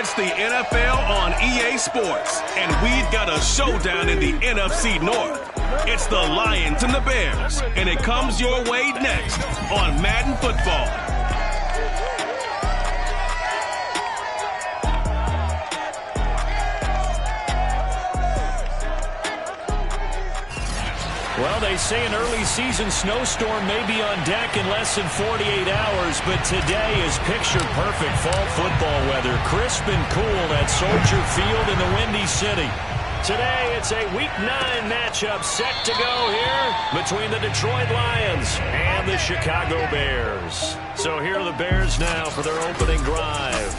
It's the NFL on EA Sports, and we've got a showdown in the NFC North. It's the Lions and the Bears, and it comes your way next on Madden Football. Well, they say an early season snowstorm may be on deck in less than 48 hours, but today is picture-perfect fall football weather. Crisp and cool at Soldier Field in the Windy City. Today, it's a Week 9 matchup set to go here between the Detroit Lions and the Chicago Bears. So here are the Bears now for their opening drive.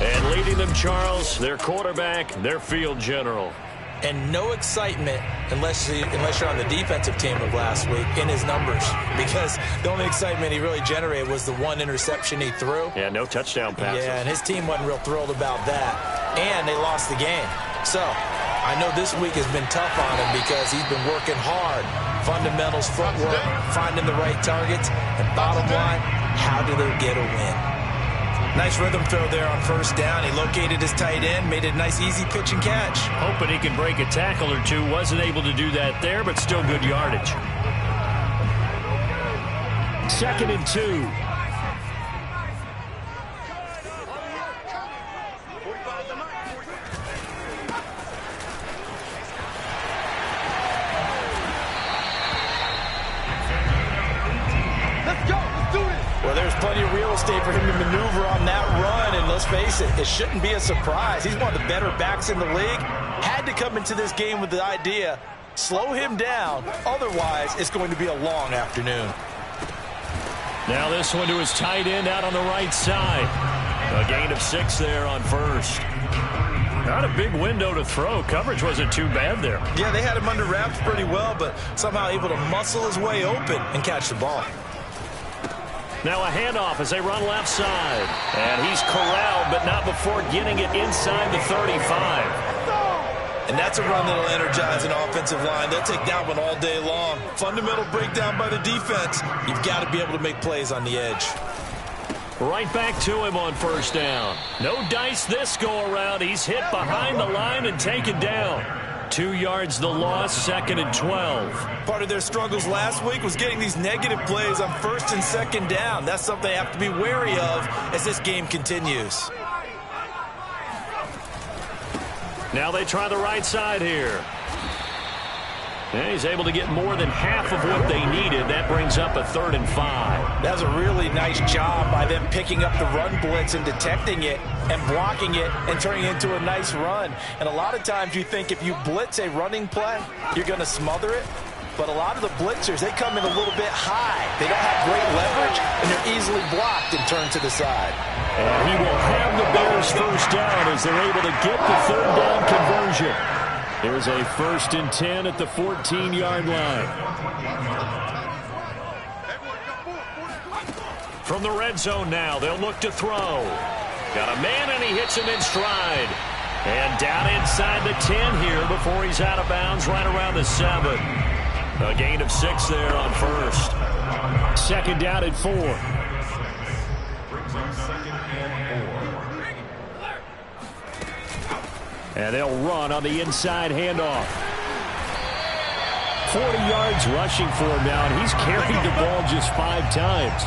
And leading them, Charles, their quarterback, their field general. And no excitement unless you're on the defensive team of last week in his numbers, because the only excitement he really generated was the one interception he threw. Yeah, no touchdown passes. Yeah, and his team wasn't real thrilled about that. And they lost the game. So I know this week has been tough on him because he's been working hard. Fundamentals, footwork, finding the right targets. And bottom line, how do they get a win? Nice rhythm throw there on first down. He located his tight end, made a nice easy pitch and catch. Hoping he can break a tackle or two. Wasn't able to do that there, but still good yardage. 2nd and 2. Well, there's plenty of real estate for him to maneuver on that run, and let's face it, it shouldn't be a surprise. He's one of the better backs in the league. Had to come into this game with the idea, slow him down, otherwise it's going to be a long afternoon. Now this one to his tight end out on the right side. A gain of 6 there on first. Not a big window to throw. Coverage wasn't too bad there. Yeah, they had him under wraps pretty well, but somehow able to muscle his way open and catch the ball. Now a handoff as they run left side. And he's corralled, but not before getting it inside the 35. And that's a run that'll energize an offensive line. They'll take that one all day long. Fundamental breakdown by the defense. You've got to be able to make plays on the edge. Right back to him on first down. No dice this go-around. He's hit behind the line and taken down. 2 yards the loss, 2nd and 12. Part of their struggles last week was getting these negative plays on 1st and 2nd down. That's something they have to be wary of as this game continues. Now they try the right side here. And he's able to get more than half of what they needed. That brings up a 3rd and 5. That was a really nice job by them picking up the run blitz and detecting it and blocking it and turning it into a nice run. And a lot of times you think if you blitz a running play, you're going to smother it. But a lot of the blitzers, they come in a little bit high. They don't have great leverage, and they're easily blocked and turned to the side. And he will have the Bears first down as they're able to get the 3rd down conversion. There's a 1st and 10 at the 14-yard line. From the red zone now, they'll look to throw. Got a man, and he hits him in stride. And down inside the 10 here before he's out of bounds right around the 7. A gain of 6 there on first. 2nd down at 4. And they'll run on the inside handoff. 40 yards rushing for him now, and he's carried the ball just 5 times.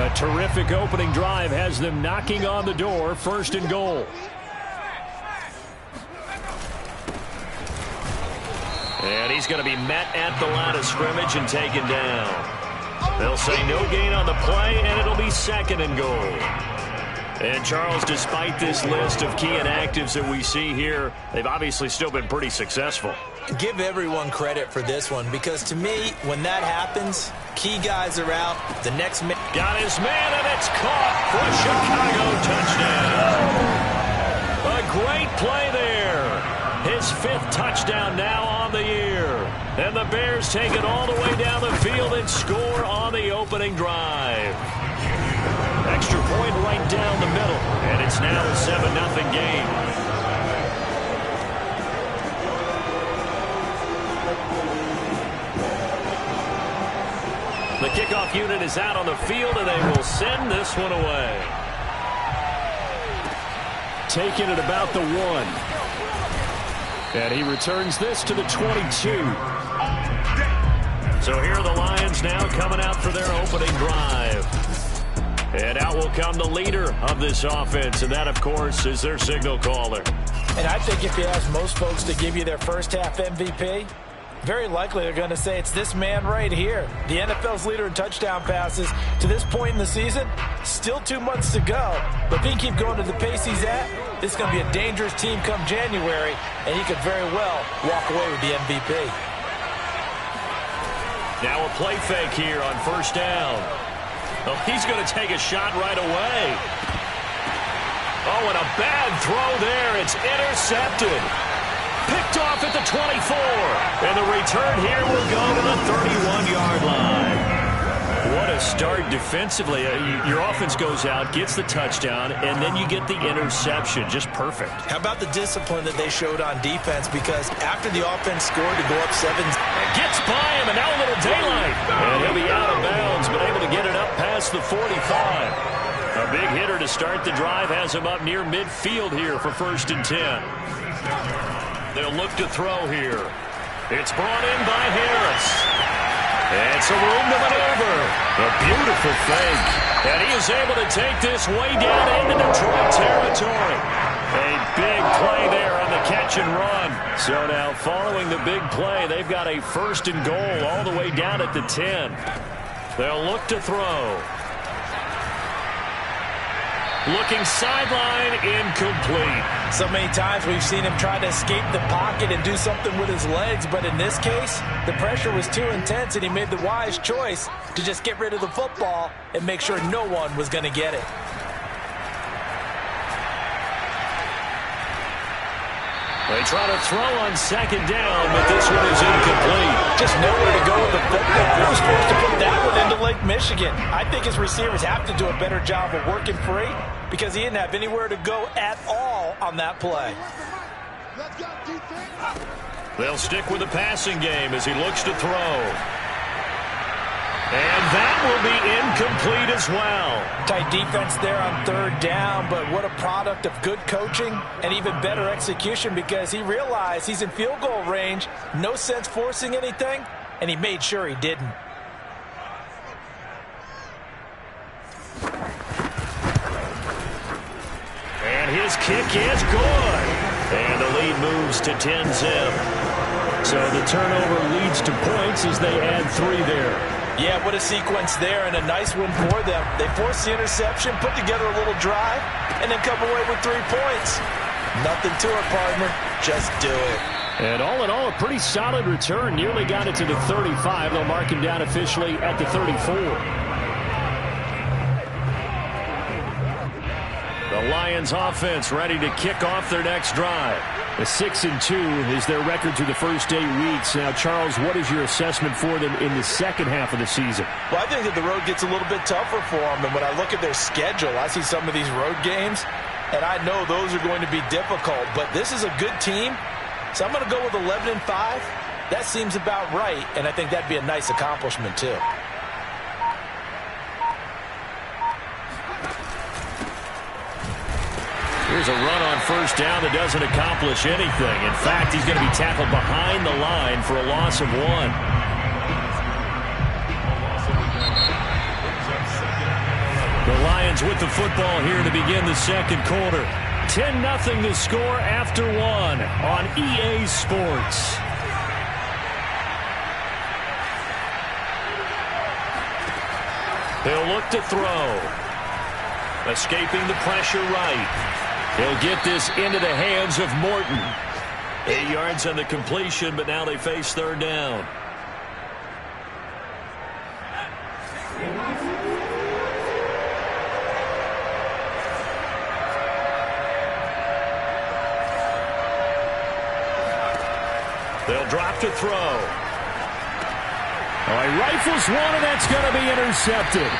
A terrific opening drive has them knocking on the door, 1st and goal. And he's going to be met at the line of scrimmage and taken down. They'll say no gain on the play, and it'll be 2nd and goal. And, Charles, despite this list of key inactives that we see here, they've obviously still been pretty successful. Give everyone credit for this one, because to me, when that happens, key guys are out. The next man got his man, and it's caught for a Chicago touchdown. A great play there. His 5th touchdown now on the year. And the Bears take it all the way down the field and score on the opening drive. Extra point right down the middle. And it's now a 7-0 game. The kickoff unit is out on the field, and they will send this one away. Taking it about the 1. And he returns this to the 22. So here are the Lions now coming out for their opening drive. And out will come the leader of this offense, and that, of course, is their signal caller. And I think if you ask most folks to give you their first half MVP, very likely they're going to say it's this man right here. The NFL's leader in touchdown passes to this point in the season. Still 2 months to go. But if he can keep going to the pace he's at, this is going to be a dangerous team come January, and he could very well walk away with the MVP. Now a play fake here on first down. Oh, he's going to take a shot right away. Oh, and a bad throw there. It's intercepted. Picked off at the 24. And the return here will go to the 31-yard line. What a start defensively. Your offense goes out, gets the touchdown, and then you get the interception. Just perfect. How about the discipline that they showed on defense? Because after the offense scored to go up 7. Gets by him, and now a little daylight. And he'll be out of bounds, but able to get it up past the 45. A big hitter to start the drive has him up near midfield here for 1st and 10. They'll look to throw here. It's brought in by Harris. And some room to maneuver. A beautiful fake. And he is able to take this way down into Detroit territory. A big play there on the catch and run. So now following the big play, they've got a 1st and goal all the way down at the 10. They'll look to throw. Looking sideline, incomplete. So many times we've seen him try to escape the pocket and do something with his legs, but in this case, the pressure was too intense, and he made the wise choice to just get rid of the football and make sure no one was going to get it. They try to throw on 2nd down, but this one is incomplete. Just nowhere to go with the football. He was forced to put that one into Lake Michigan. I think his receivers have to do a better job of working free because he didn't have anywhere to go at all on that play. They'll stick with the passing game as he looks to throw. And that will be incomplete as well. Tight defense there on 3rd down, but what a product of good coaching and even better execution because he realized he's in field goal range, no sense forcing anything, and he made sure he didn't. And his kick is good. And the lead moves to 10-zip. So the turnover leads to points as they add 3 there. Yeah, what a sequence there, and a nice one for them. They forced the interception, put together a little drive, and then come away with 3 points. Nothing to it, partner. Just do it. And all in all, a pretty solid return. Nearly got it to the 35. They'll mark him down officially at the 34. The Lions offense ready to kick off their next drive. A 6-2 is their record through the first 8 weeks. Now, Charles, what is your assessment for them in the second half of the season? Well, I think that the road gets a little bit tougher for them. And when I look at their schedule, I see some of these road games, and I know those are going to be difficult. But this is a good team, so I'm going to go with 11-5. That seems about right, and I think that'd be a nice accomplishment, too. Here's a run on 1st down that doesn't accomplish anything. In fact, he's going to be tackled behind the line for a loss of 1. The Lions with the football here to begin the 2nd quarter. 10-0 the score after 1 on EA Sports. They'll look to throw. Escaping the pressure right. He'll get this into the hands of Morton. 8 yards on the completion, but now they face 3rd down. They'll drop to throw. Oh, he rifles one, and that's going to be intercepted.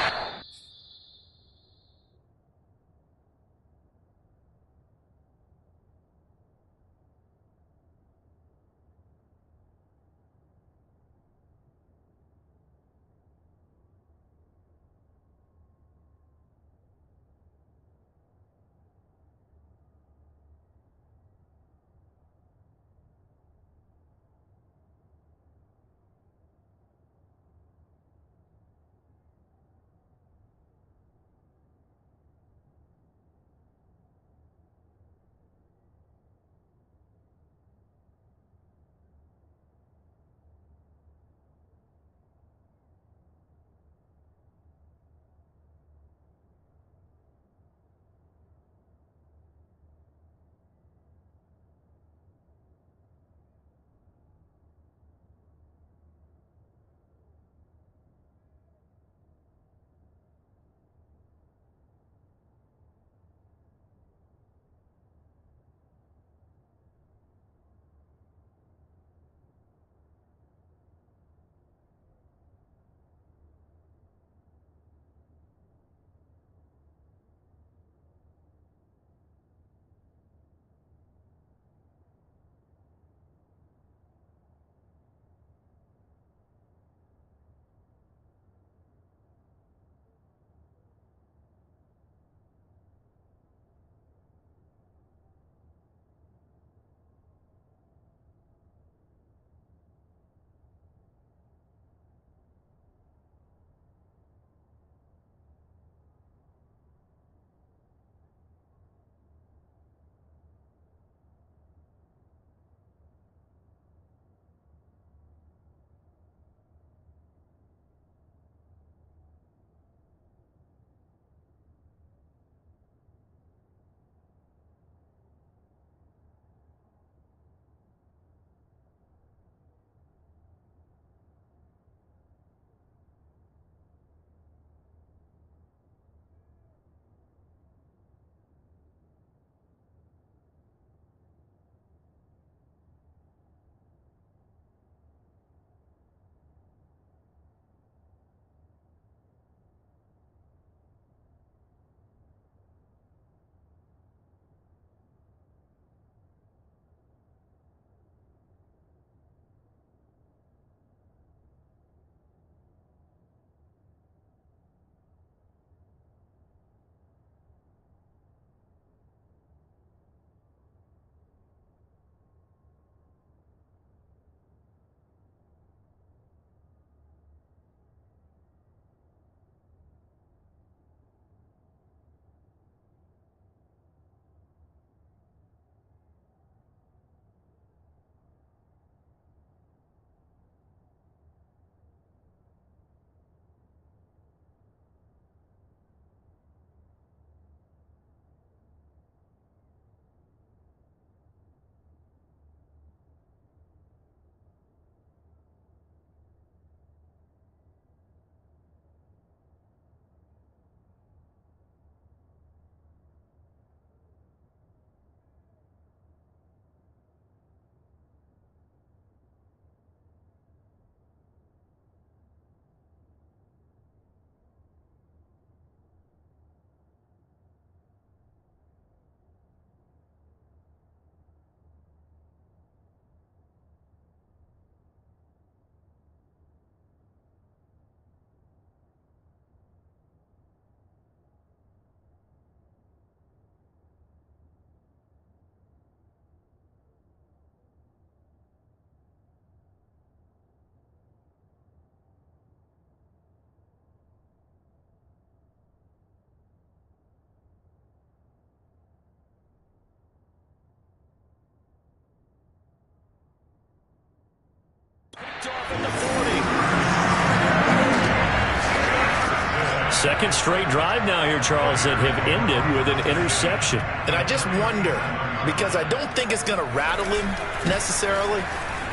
Second straight drive now here, Charles, that have ended with an interception. And I just wonder, because I don't think it's going to rattle him necessarily,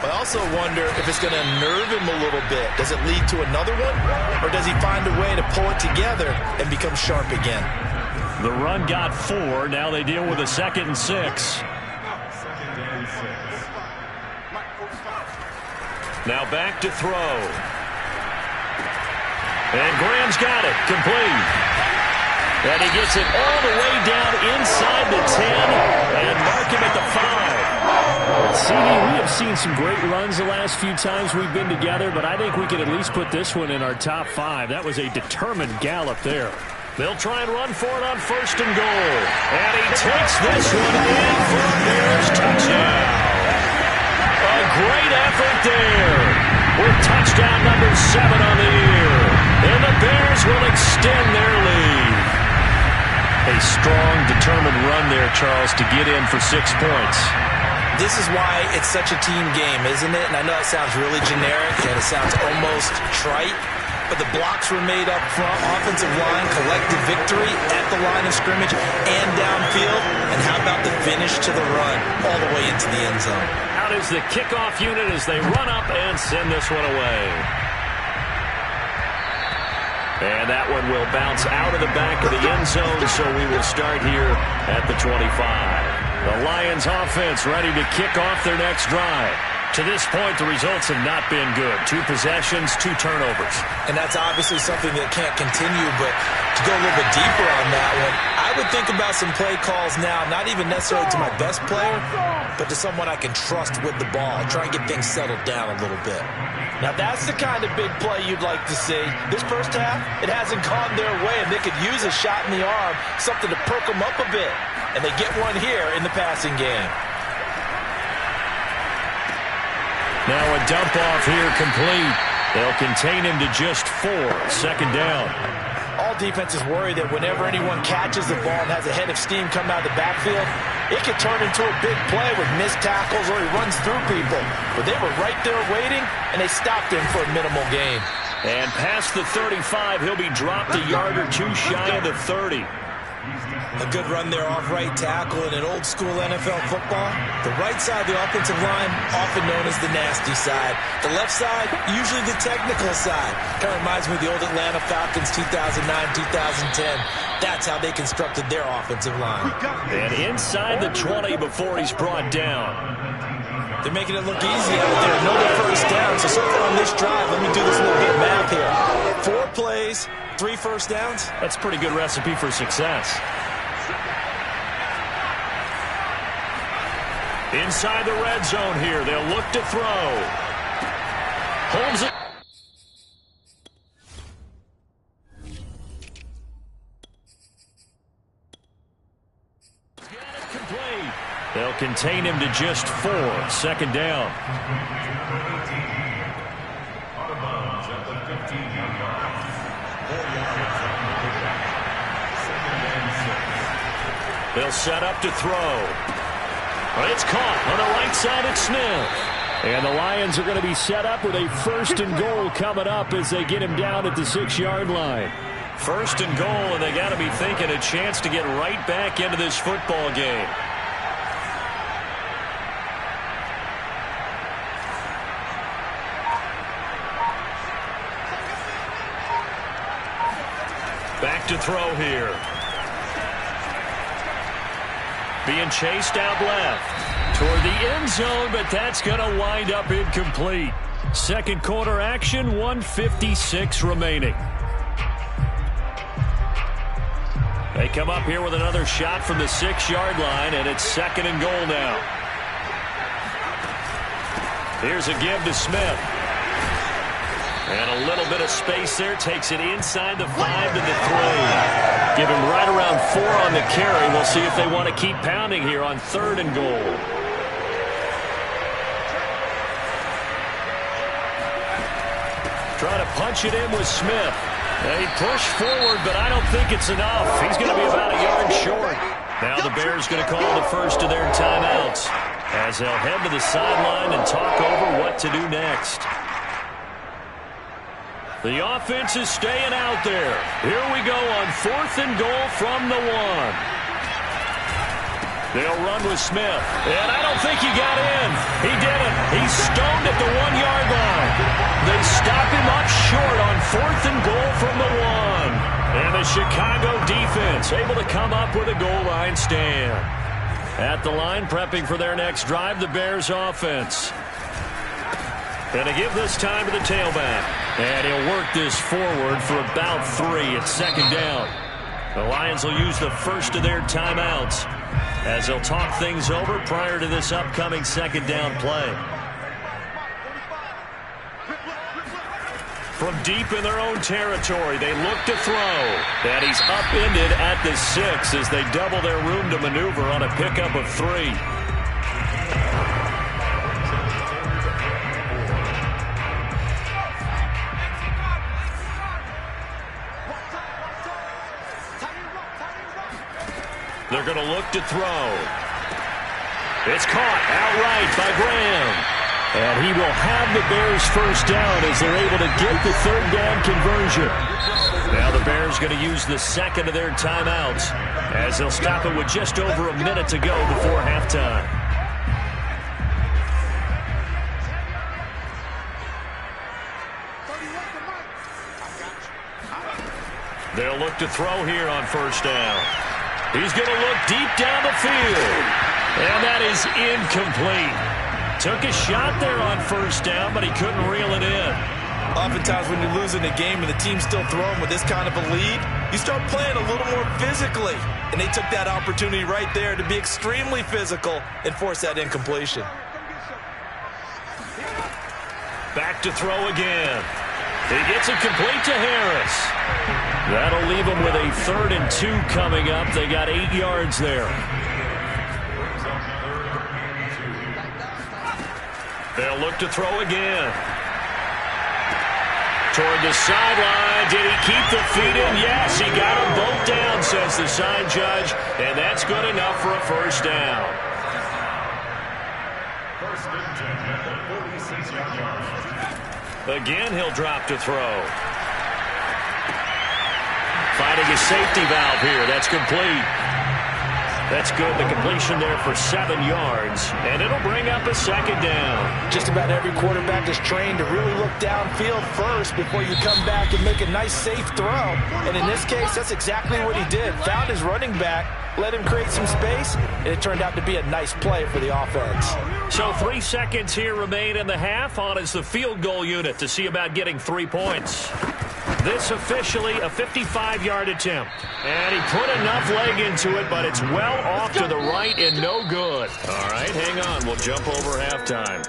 but I also wonder if it's going to nerve him a little bit. Does it lead to another one? Or does he find a way to pull it together and become sharp again? The run got 4. Now they deal with a 2nd and 6. Now back to throw. And Graham's got it. Complete. And he gets it all the way down inside the 10 and mark him at the 5. CD, we have seen some great runs the last few times we've been together, but I think we could at least put this one in our top 5. That was a determined gallop there. They'll try and run for it on 1st and goal. And he takes this one in for a Bears touchdown. A great effort there with touchdown number 7 on the year. And the Bears will extend their lead. A strong, determined run there, Charles, to get in for 6 points. This is why it's such a team game, isn't it? And I know it sounds really generic and it sounds almost trite, but the blocks were made up front, offensive line, collective victory at the line of scrimmage and downfield. And how about the finish to the run all the way into the end zone? Out is the kickoff unit as they run up and send this one away. And that one will bounce out of the back of the end zone, so we will start here at the 25. The Lions offense ready to kick off their next drive. To this point, the results have not been good. 2 possessions, 2 turnovers. And that's obviously something that can't continue, but to go a little bit deeper on that one, I would think about some play calls now, not even necessarily to my best player, but to someone I can trust with the ball. Try and get things settled down a little bit. Now, that's the kind of big play you'd like to see. This first half, it hasn't gone their way, and they could use a shot in the arm, something to perk them up a bit. And they get one here in the passing game. Now a dump off here complete. They'll contain him to just 4. 2nd down. All defenses worry that whenever anyone catches the ball and has a head of steam come out of the backfield, it could turn into a big play with missed tackles or he runs through people. But they were right there waiting, and they stopped him for a minimal gain. And past the 35, he'll be dropped a yard or 2 shy of the 30. A good run there off right tackle in an old-school NFL football. The right side of the offensive line, often known as the nasty side. The left side, usually the technical side. Kind of reminds me of the old Atlanta Falcons 2009, 2010. That's how they constructed their offensive line. And inside the 20 before he's brought down. They're making it look easy out there. No first down. So far on this drive, let me do this little bit of math here. 4 plays, 3 first downs. That's a pretty good recipe for success. Inside the red zone here. They'll look to throw. Holds it. Complete. They'll contain him to just 4. 2nd down. They'll set up to throw. It's caught on the right side at Smith. And the Lions are going to be set up with a 1st and goal coming up as they get him down at the 6-yard line. 1st and goal, and they got to be thinking a chance to get right back into this football game. Back to throw here. Being chased out left toward the end zone, but that's going to wind up incomplete. 2nd quarter action, 1:56 remaining. They come up here with another shot from the 6-yard line, and it's 2nd and goal now. Here's a give to Smith. And a little bit of space there, takes it inside the 5 to the 3. Give him right around 4 on the carry. We'll see if they want to keep pounding here on 3rd and goal. Trying to punch it in with Smith. They push forward, but I don't think it's enough. He's going to be about a yard short. Now the Bears going to call the first of their timeouts as they'll head to the sideline and talk over what to do next. The offense is staying out there. Here we go on 4th and goal from the 1. They'll run with Smith. And I don't think he got in. He didn't. He's stoned at the 1-yard line. They stop him up short on 4th and goal from the 1. And the Chicago defense able to come up with a goal line stand. At the line, prepping for their next drive, the Bears offense. And to give this time to the tailback. And he'll work this forward for about 3 at 2nd down. The Lions will use the first of their timeouts as they'll talk things over prior to this upcoming 2nd down play. From deep in their own territory, they look to throw. And he's upended at the 6 as they double their room to maneuver on a pickup of 3. They're going to look to throw. It's caught outright by Graham. And he will have the Bears first down as they're able to get the 3rd down conversion. Now the Bears going to use the 2nd of their timeouts as they'll stop it with just over a minute to go before halftime. They'll look to throw here on 1st down. He's going to look deep down the field. And that is incomplete. Took a shot there on 1st down, but he couldn't reel it in. Oftentimes when you're losing a game and the team's still throwing with this kind of a lead, you start playing a little more physically. And they took that opportunity right there to be extremely physical and force that incompletion. Back to throw again. He gets it complete to Harris. That'll leave them with a 3rd and 2 coming up. They got 8 yards there. They'll look to throw again. Toward the sideline. Did he keep the feet in? Yes, he got them both down, says the side judge. And that's good enough for a 1st down. Again, he'll drop to throw. Finding a safety valve here. That's complete. That's good. The completion there for 7 yards. And it'll bring up a 2nd down. Just about every quarterback is trained to really look downfield first before you come back and make a nice, safe throw. And in this case, that's exactly what he did. Found his running back, let him create some space, and it turned out to be a nice play for the offense. So 3 seconds here remain in the half. On is the field goal unit to see about getting 3 points. This officially a 55-yard attempt. And he put enough leg into it, but it's well off to the right and no good. All right, hang on. We'll jump over halftime.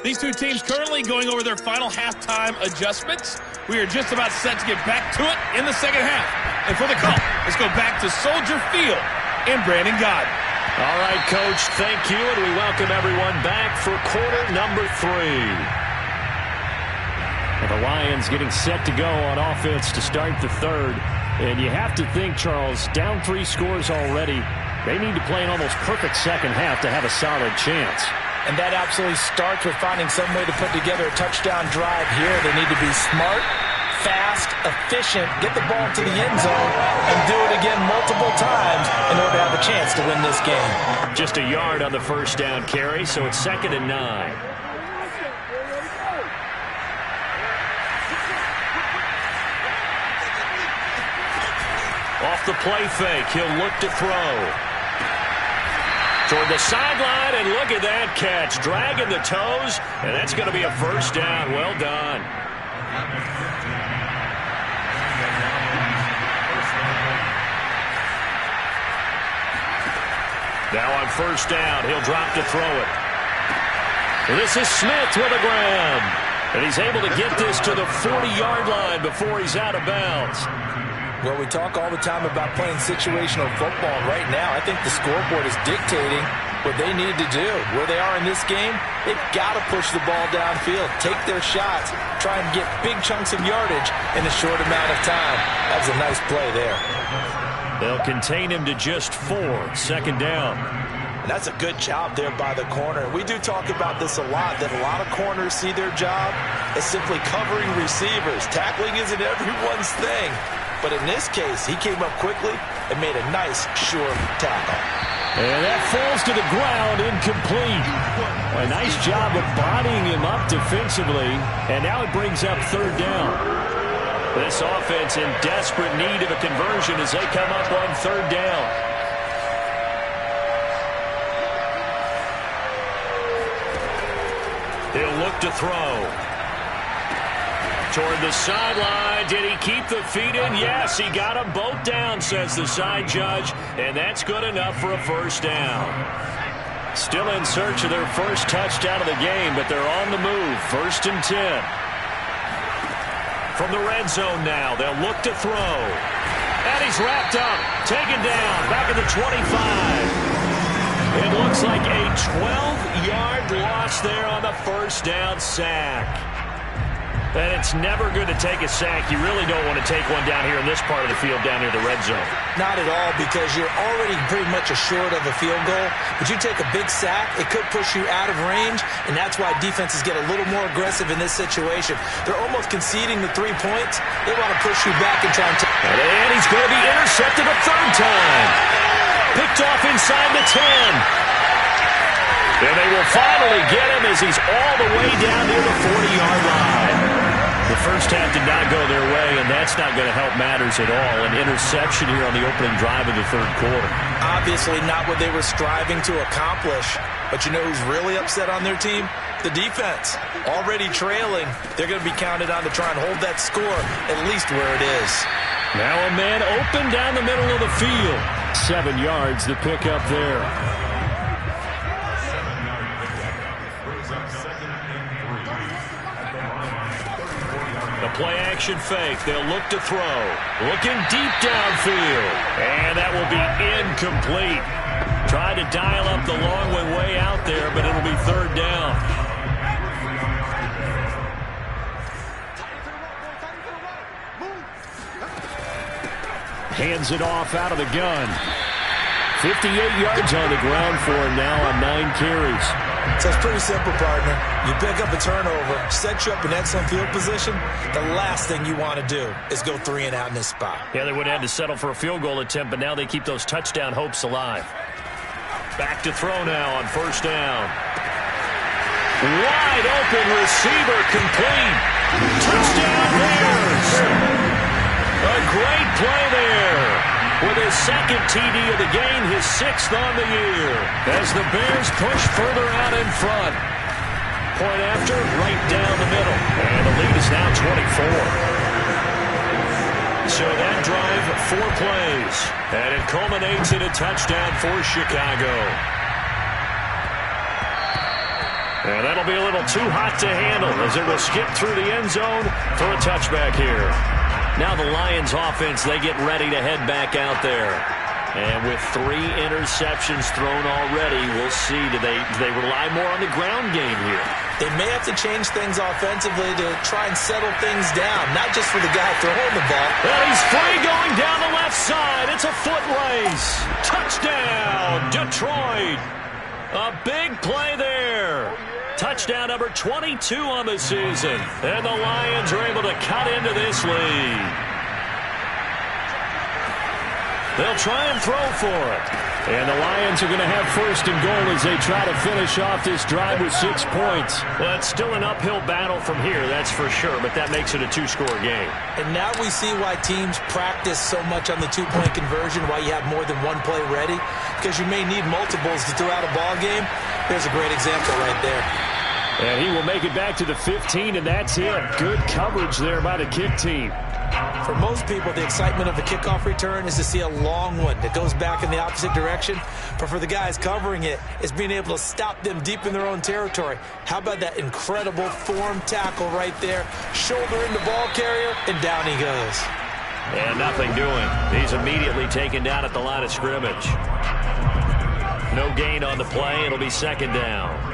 These two teams currently going over their final halftime adjustments. We are just about set to get back to it in the 2nd half. And for the call, let's go back to Soldier Field and Brandon Gott. All right, Coach, thank you, and we welcome everyone back for quarter number 3. And the Lions getting set to go on offense to start the 3rd. And you have to think, Charles, down 3 scores already. They need to play an almost perfect 2nd half to have a solid chance. And that absolutely starts with finding some way to put together a touchdown drive here. They need to be smart, fast, efficient, get the ball to the end zone, and do it again multiple times in order to have a chance to win this game. Just a yard on the 1st down carry, so it's 2nd and 9. Off the play fake, he'll look to throw. Toward the sideline, and look at that catch. Dragging the toes, and that's going to be a 1st down. Well done. Now on 1st down, he'll drop to throw it. This is Smith with a grab. And he's able to get this to the 40-yard line before he's out of bounds. Well, we talk all the time about playing situational football. Right now, I think the scoreboard is dictating what they need to do. Where they are in this game, they've got to push the ball downfield, take their shots, try and get big chunks of yardage in a short amount of time. That's a nice play there. They'll contain him to just 4, 2nd down. And that's a good job there by the corner. We do talk about this a lot, that a lot of corners see their job is simply covering receivers. Tackling isn't everyone's thing. But in this case, he came up quickly and made a nice, sure tackle. And that falls to the ground, incomplete. A nice job of bodying him up defensively. And now it brings up third down. This offense in desperate need of a conversion as they come up on third down. He'll look to throw. Toward the sideline. Did he keep the feet in? Yes, he got them both down, says the side judge. And that's good enough for a first down. Still in search of their first touchdown of the game, but they're on the move. 1st and 10. From the red zone now, they'll look to throw. And he's wrapped up. Taken down. Back at the 25. It looks like a 12-yard loss there on the first down sack. And it's never good to take a sack. You really don't want to take one down here in this part of the field, down near the red zone. Not at all, because you're already pretty much assured of a field goal. But you take a big sack, it could push you out of range, and that's why defenses get a little more aggressive in this situation. They're almost conceding the 3 points. They want to push you back and try and take. And he's going to be intercepted a third time. Picked off inside the 10. And they will finally get him as he's all the way down near the 40-yard line. The first half did not go their way, and that's not going to help matters at all. An interception here on the opening drive of the third quarter. Obviously not what they were striving to accomplish. But you know who's really upset on their team? The defense. Already trailing. They're going to be counted on to try and hold that score at least where it is. Now a man open down the middle of the field. 7 yards to pick up there. Play-action fake. They'll look to throw. Looking deep downfield. And that will be incomplete. Tried to dial up the long way out there, but it'll be third down. Hands it off out of the gun. 58 yards on the ground for him now on 9 carries. So it's pretty simple, partner. You pick up a turnover, set you up in excellent field position. The last thing you want to do is go 3 and out in this spot. Yeah, they would have had to settle for a field goal attempt, but now they keep those touchdown hopes alive. Back to throw now on first down. Wide open receiver complete. Touchdown Bears. A great play there. With his second TD of the game, his 6th on the year. As the Bears push further out in front. Point after, right down the middle. And the lead is now 24. So that drive, 4 plays. And it culminates in a touchdown for Chicago. And that'll be a little too hot to handle as it will skip through the end zone for a touchback here. Now the Lions offense, they get ready to head back out there. And with 3 interceptions thrown already, we'll see. Do they rely more on the ground game here? They may have to change things offensively to try and settle things down, not just for the guy throwing the ball. Well, he's free going down the left side. It's a foot race. Touchdown, Detroit. A big play there. Touchdown number 22 on the season. And the Lions are able to cut into this lead. They'll try and throw for it. And the Lions are going to have 1st and goal as they try to finish off this drive with 6 points. Well, it's still an uphill battle from here, that's for sure, but that makes it a 2-score game. And now we see why teams practice so much on the 2-point conversion, why you have more than 1 play ready, because you may need multiples to throw out a ball game. Here's a great example right there. And he will make it back to the 15, and that's it. Good coverage there by the kick team. For most people, the excitement of a kickoff return is to see a long one that goes back in the opposite direction. But for the guys covering it, it's being able to stop them deep in their own territory. How about that incredible form tackle right there? Shoulder in the ball carrier, and down he goes. And nothing doing. He's immediately taken down at the line of scrimmage. No gain on the play. It'll be 2nd down.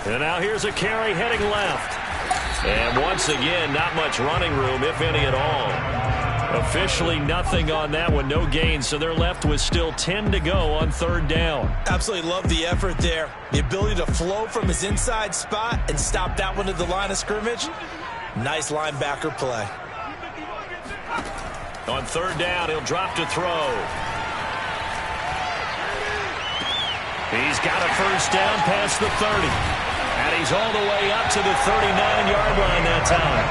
And now here's a carry heading left. And once again, not much running room, if any at all. Officially nothing on that one, no gain, so they're left with still 10 to go on third down. Absolutely love the effort there. The ability to flow from his inside spot and stop that one at the line of scrimmage. Nice linebacker play. On third down, he'll drop to throw. He's got a first down past the 30. And he's all the way up to the 39-yard line that time.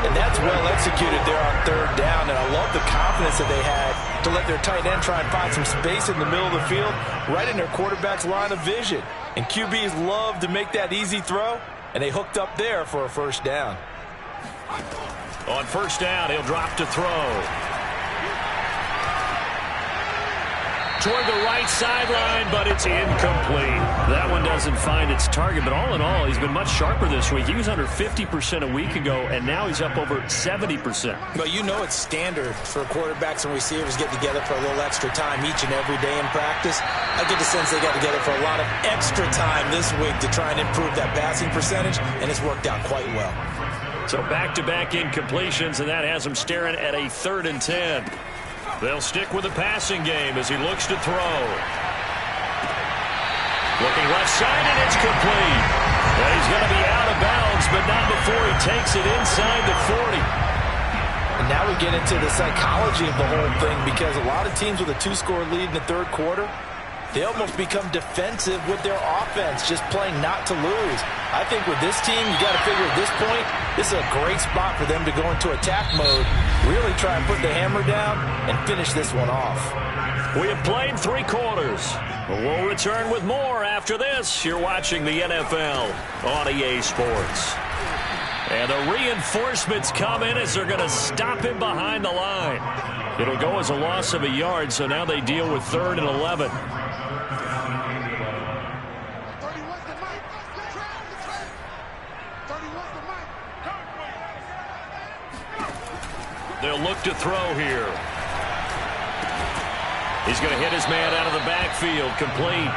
And that's well executed there on third down. And I love the confidence that they had to let their tight end try and find some space in the middle of the field, right in their quarterback's line of vision. And QBs love to make that easy throw, and they hooked up there for a first down. On first down, he'll drop to throw. Toward the right sideline, but it's incomplete. That one doesn't find its target, but all in all, he's been much sharper this week. He was under 50% a week ago, and now he's up over 70%. But you know it's standard for quarterbacks and receivers get together for a little extra time each and every day in practice. I get the sense they got together for a lot of extra time this week to try and improve that passing percentage, and it's worked out quite well. So back-to-back incompletions, and that has him staring at a 3rd and 10. They'll stick with the passing game as he looks to throw. Looking left side, and it's complete. And he's going to be out of bounds, but not before he takes it inside the 40. And now we get into the psychology of the whole thing, because a lot of teams with a 2-score lead in the third quarter, they almost become defensive with their offense, just playing not to lose. I think with this team, you got to figure at this point, this is a great spot for them to go into attack mode, really try and put the hammer down and finish this one off. We have played 3 quarters. We'll return with more after this. You're watching the NFL on EA Sports. And the reinforcements come in as they're going to stop him behind the line. It'll go as a loss of a yard, so now they deal with 3rd and 11. They'll look to throw here. He's going to hit his man out of the backfield, complete.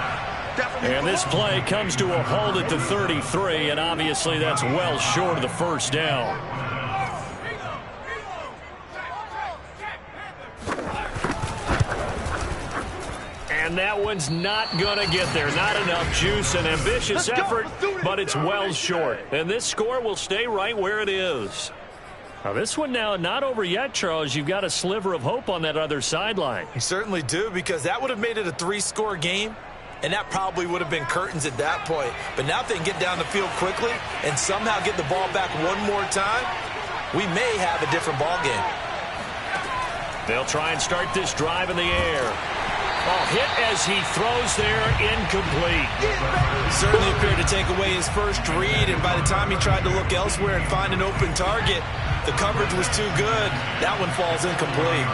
And this play comes to a halt at the 33, and obviously that's well short of the first down. And that one's not going to get there. Not enough juice. An ambitious effort, but it's well short. And this score will stay right where it is. Now, this one now not over yet, Charles. You've got a sliver of hope on that other sideline. You certainly do, because that would have made it a 3-score game, and that probably would have been curtains at that point. But now if they can get down the field quickly and somehow get the ball back one more time, we may have a different ball game. They'll try and start this drive in the air. Oh, hit as he throws there, incomplete. Certainly appeared to take away his first read, and by the time he tried to look elsewhere and find an open target, the coverage was too good. That one falls incomplete.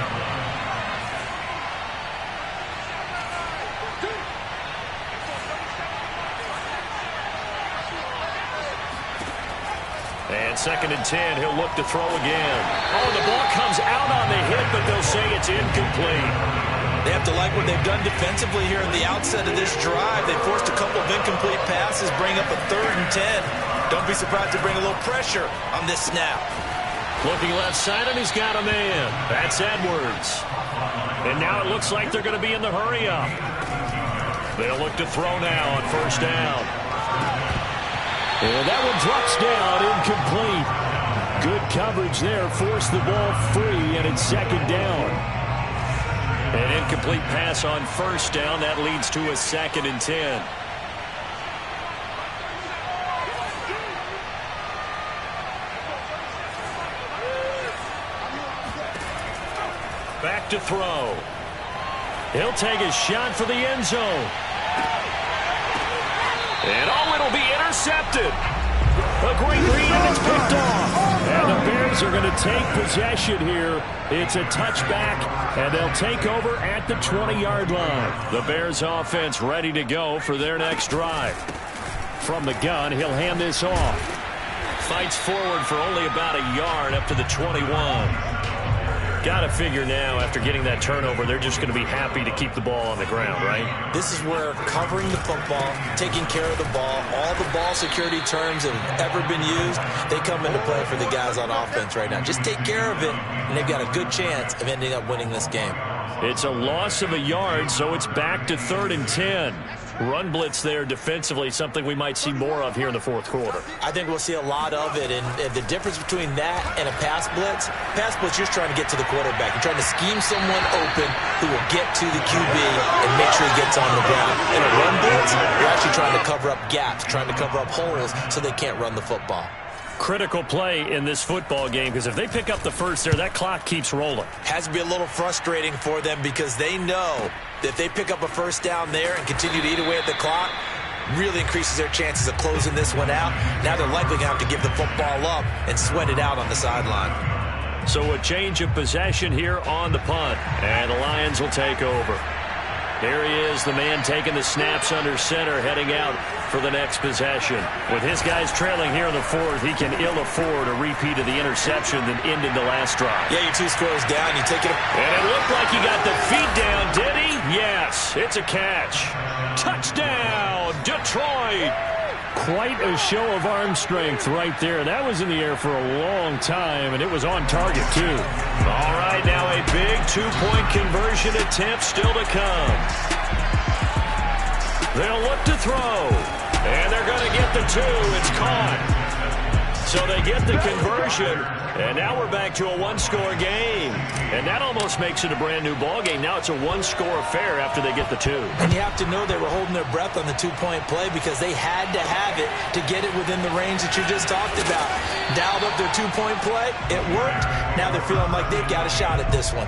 And 2nd and 10, he'll look to throw again. Oh, the ball comes out on the hit, but they'll say it's incomplete. They have to like what they've done defensively here at the outset of this drive. They forced a couple of incomplete passes, bring up a 3rd and 10. Don't be surprised to bring a little pressure on this snap. Looking left side, and he's got a man. That's Edwards. And now it looks like they're going to be in the hurry-up. They'll look to throw now on first down. And that one drops down, incomplete. Good coverage there, forced the ball free, and it's 2nd down. An incomplete pass on first down. That leads to a 2nd and 10. Back to throw. He'll take a shot for the end zone. And oh, it'll be intercepted. A great read, and it's picked off. And the Bears are going to take possession here. It's a touchback, and they'll take over at the 20-yard line. The Bears offense ready to go for their next drive. From the gun, he'll hand this off. Fights forward for only about a yard up to the 21. Got to figure now, after getting that turnover, they're just going to be happy to keep the ball on the ground, right? This is where covering the football, taking care of the ball, all the ball security terms that have ever been used, they come into play for the guys on offense right now. Just take care of it, and they've got a good chance of ending up winning this game. It's a loss of a yard, so it's back to 3rd and 10. Run blitz there defensively, something we might see more of here in the fourth quarter. I think we'll see a lot of it, and the difference between that and a pass blitz, you're just trying to get to the quarterback. You're trying to scheme someone open who will get to the QB and make sure he gets on the ground. In a run blitz, you're actually trying to cover up gaps, trying to cover up holes so they can't run the football. Critical play in this football game, because if they pick up the first there, that clock keeps rolling. Has to be a little frustrating for them because they know that if they pick up a first down there and continue to eat away at the clock, really increases their chances of closing this one out. Now they're likely going to have to give the football up and sweat it out on the sideline. So a change of possession here on the punt, and the Lions will take over. Here he is, the man taking the snaps under center, heading out for the next possession. With his guys trailing here in the fourth, he can ill afford a repeat of the interception that ended the last drive. Yeah, your 2 scores down, you take it. And it looked like he got the feet down, did he? Yes, it's a catch. Touchdown, Detroit! Quite a show of arm strength right there. That was in the air for a long time, and it was on target, too. All right, now a big 2-point conversion attempt still to come. They'll look to throw, and they're going to get the 2. It's caught. So they get the conversion, and now we're back to a 1-score game. And that almost makes it a brand-new ball game. Now it's a 1-score affair after they get the 2. And you have to know they were holding their breath on the 2-point play because they had to have it to get it within the range that you just talked about. Dialed up their 2-point play. It worked. Now they're feeling like they've got a shot at this one.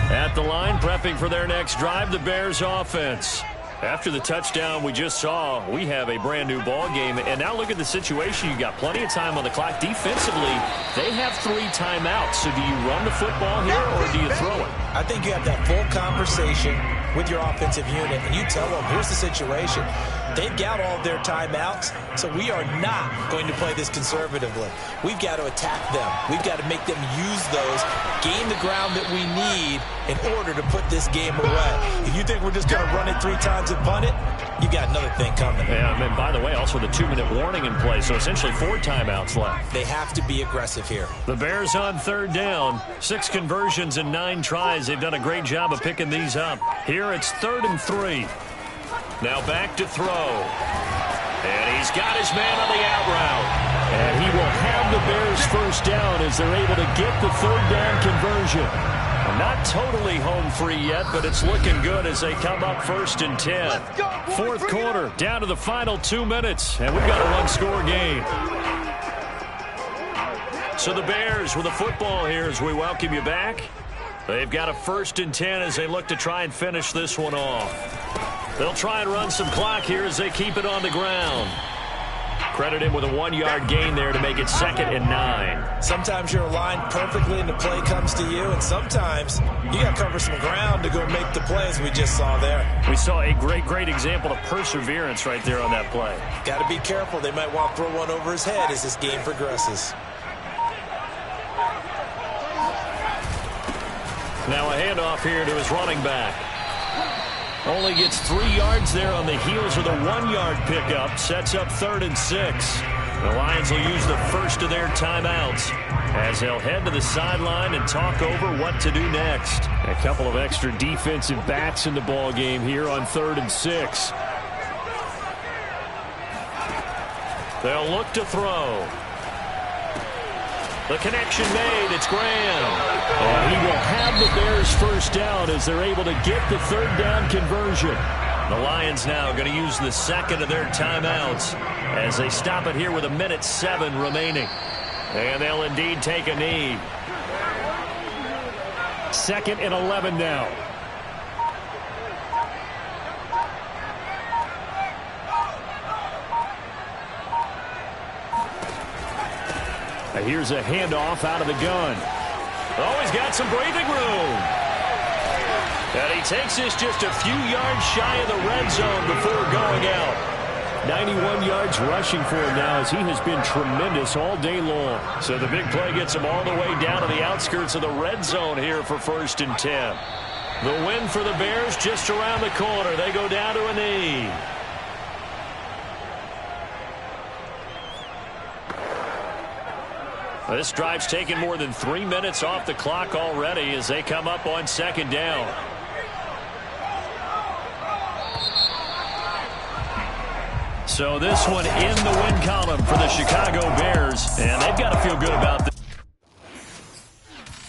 At the line, prepping for their next drive, the Bears offense. After the touchdown we just saw, we have a brand-new ball game. And now look at the situation. You got plenty of time on the clock. Defensively, they have 3 timeouts. So do you run the football here or do you throw it? I think you have that full conversation with your offensive unit, and you tell them, here's the situation. They've got all of their timeouts, so we are not going to play this conservatively. We've got to attack them. We've got to make them use those, gain the ground that we need in order to put this game away. If you think we're just going to run it 3 times and punt it, you got another thing coming. Yeah, and by the way, also the 2-minute warning in play, so essentially 4 timeouts left. They have to be aggressive here. The Bears on 3rd down. 6 conversions and 9 tries. They've done a great job of picking these up. Here it's 3rd and 3. Now back to throw. And he's got his man on the out route. And he will have the Bears first down as they're able to get the 3rd down conversion. Not totally home free yet, but it's looking good as they come up 1st and 10. Fourth quarter, down to the final 2 minutes, and we've got a 1-score game. So the Bears with the football here as we welcome you back. They've got a 1st and 10 as they look to try and finish this one off. They'll try and run some clock here as they keep it on the ground. Credit him with a 1-yard gain there to make it 2nd and 9. Sometimes you're aligned perfectly and the play comes to you, and sometimes you got to cover some ground to go make the plays we just saw there. We saw a great example of perseverance right there on that play. Got to be careful. They might want to throw one over his head as this game progresses. Now a handoff here to his running back. Only gets 3 yards there on the heels of the 1-yard pickup. Sets up 3rd and 6. The Lions will use the first of their timeouts as they'll head to the sideline and talk over what to do next. A couple of extra defensive backs in the ball game here on 3rd and 6. They'll look to throw. The connection made. It's Graham. And he will have the Bears first down as they're able to get the 3rd down conversion. The Lions now going to use the 2nd of their timeouts as they stop it here with 1:07 remaining. And they'll indeed take a knee. 2nd and 11 now. Here's a handoff out of the gun. Oh, he's got some breathing room. And he takes this just a few yards shy of the red zone before going out. 91 yards rushing for him now as he has been tremendous all day long. So the big play gets him all the way down to the outskirts of the red zone here for 1st and 10. The win for the Bears just around the corner. They go down to a knee. This drive's taken more than 3 minutes off the clock already as they come up on 2nd down. So this one in the win column for the Chicago Bears, and they've got to feel good about this.